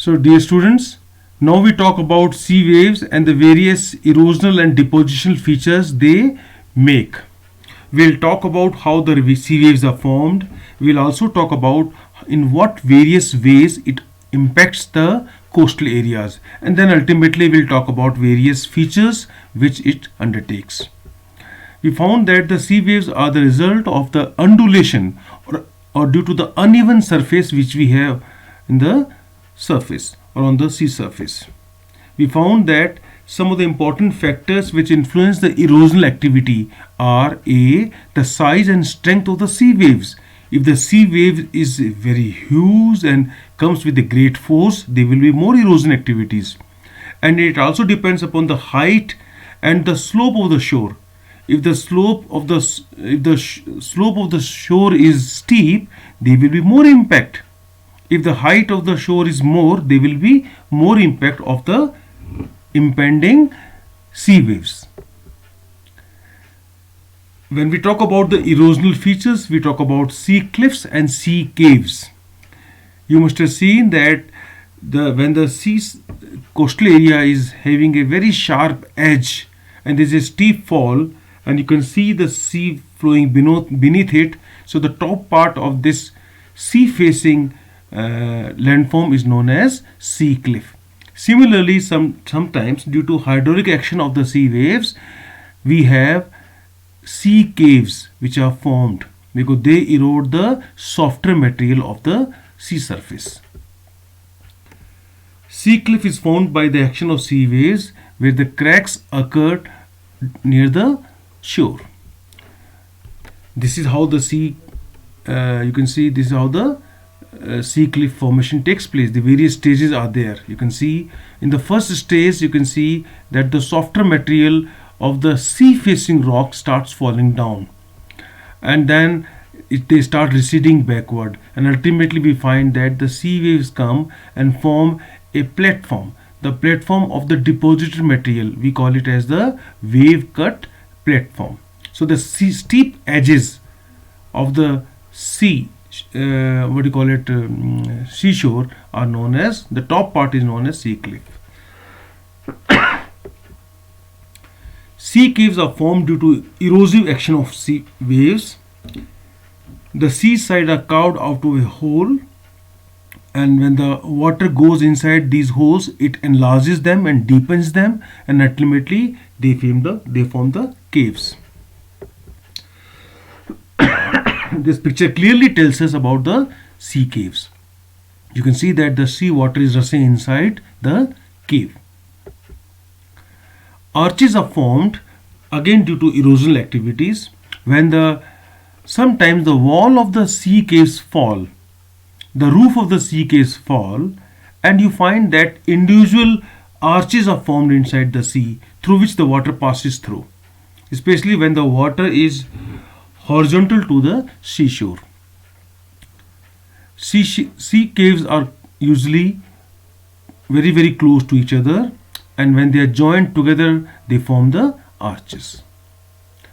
So dear students, now we talk about sea waves and the various erosional and depositional features they make. We'll talk about how the sea waves are formed. We'll also talk about in what various ways it impacts the coastal areas, and then ultimately we'll talk about various features which it undertakes. We found that the sea waves are the result of the undulation or due to the uneven surface which we have in the surface or on the sea surface. We found that some of the important factors which influence the erosional activity are A. The size and strength of the sea waves. If the sea wave is very huge and comes with a great force, there will be more erosion activities. And it also depends upon the height and the slope of the shore. If the slope of the slope of the shore is steep, there will be more impact. If the height of the shore is more, there will be more impact of the impending sea waves. When we talk about the erosional features, we talk about sea cliffs and sea caves. You must have seen that when the sea coastal area is having a very sharp edge and there is a steep fall, and you can see the sea flowing beneath it. So the top part of this sea facing landform is known as sea cliff. Similarly, sometimes due to hydraulic action of the sea waves, we have sea caves which are formed because they erode the softer material of the sea surface. Sea cliff is formed by the action of sea waves where the cracks occur near the shore. This is how the sea, you can see this is how the sea cliff formation takes place. The various stages are there. You can see in the first stage, you can see that the softer material of the sea facing rock starts falling down, and then they start receding backward, and ultimately we find that the sea waves come and form a platform, the platform of the deposited material. We call it as the wave cut platform. So the steep edges of the sea seashore are known as, the top part is known as sea cliff. Sea caves are formed due to erosive action of sea waves. The seaside are carved out of a hole, and when the water goes inside these holes, it enlarges them and deepens them, and ultimately they form the caves. This picture clearly tells us about the sea caves. You can see that the sea water is rushing inside the cave. Arches are formed again due to erosional activities. When sometimes the wall of the sea caves fall, the roof of the sea caves fall, and you find that individual arches are formed inside the sea through which the water passes through, especially when the water is horizontal to the seashore. Sea caves are usually very close to each other, and when they are joined together they form the arches.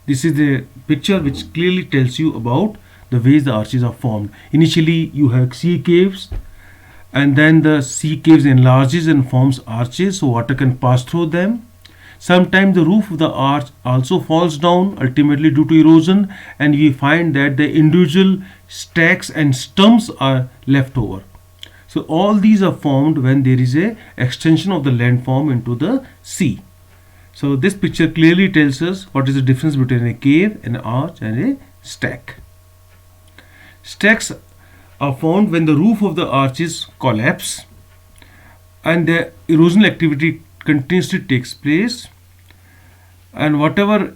This is the picture which clearly tells you about the ways the arches are formed. Initially you have sea caves, and then the sea caves enlarges and forms arches so water can pass through them. Sometimes the roof of the arch also falls down ultimately due to erosion, and we find that the individual stacks and stumps are left over. So all these are formed when there is a extension of the landform into the sea. So this picture clearly tells us what is the difference between a cave, an arch, and a stack. Stacks are formed when the roof of the arches collapse and the erosional activity continuously takes place, and whatever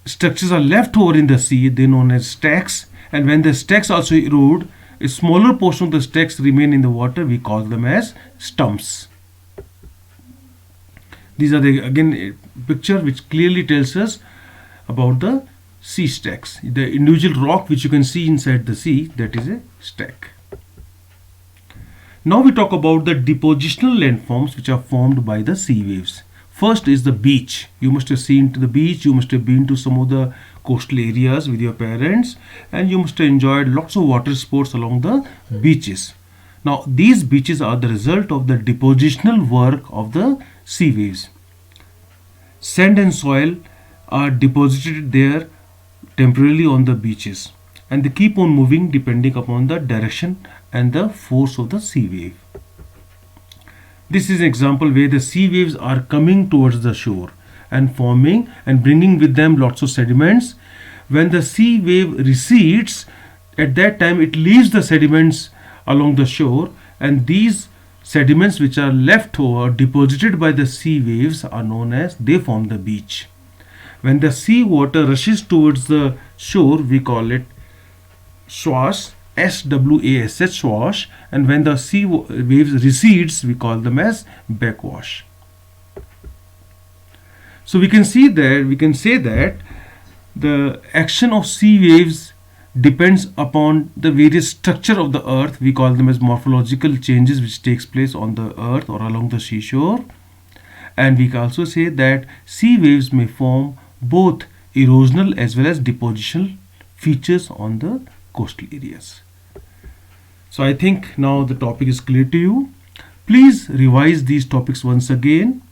structures are left over in the sea, they are known as stacks. And when the stacks also erode, a smaller portion of the stacks remain in the water, we call them as stumps. These are again a picture which clearly tells us about the sea stacks. The individual rock which you can see inside the sea, that is a stack. Now we talk about the depositional landforms which are formed by the sea waves. First is the beach. You must have seen to the beach, you must have been to some of the coastal areas with your parents, and you must have enjoyed lots of water sports along the beaches. Now, these beaches are the result of the depositional work of the sea waves. Sand and soil are deposited there temporarily on the beaches, and they keep on moving depending upon the direction and the force of the sea wave. This is an example where the sea waves are coming towards the shore and forming and bringing with them lots of sediments. When the sea wave recedes, at that time it leaves the sediments along the shore, and these sediments which are left over deposited by the sea waves are known as, they form the beach. When the sea water rushes towards the shore, we call it swash, SWASH, swash, and when the sea waves recedes, we call them as backwash. So we can say that the action of sea waves depends upon the various structure of the earth. We call them as morphological changes which takes place on the earth or along the seashore. And we can also say that sea waves may form both erosional as well as depositional features on the coastal areas. So I think now the topic is clear to you. Please revise these topics once again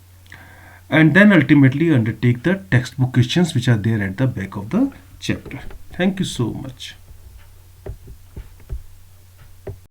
and then ultimately undertake the textbook questions which are there at the back of the chapter. Thank you so much.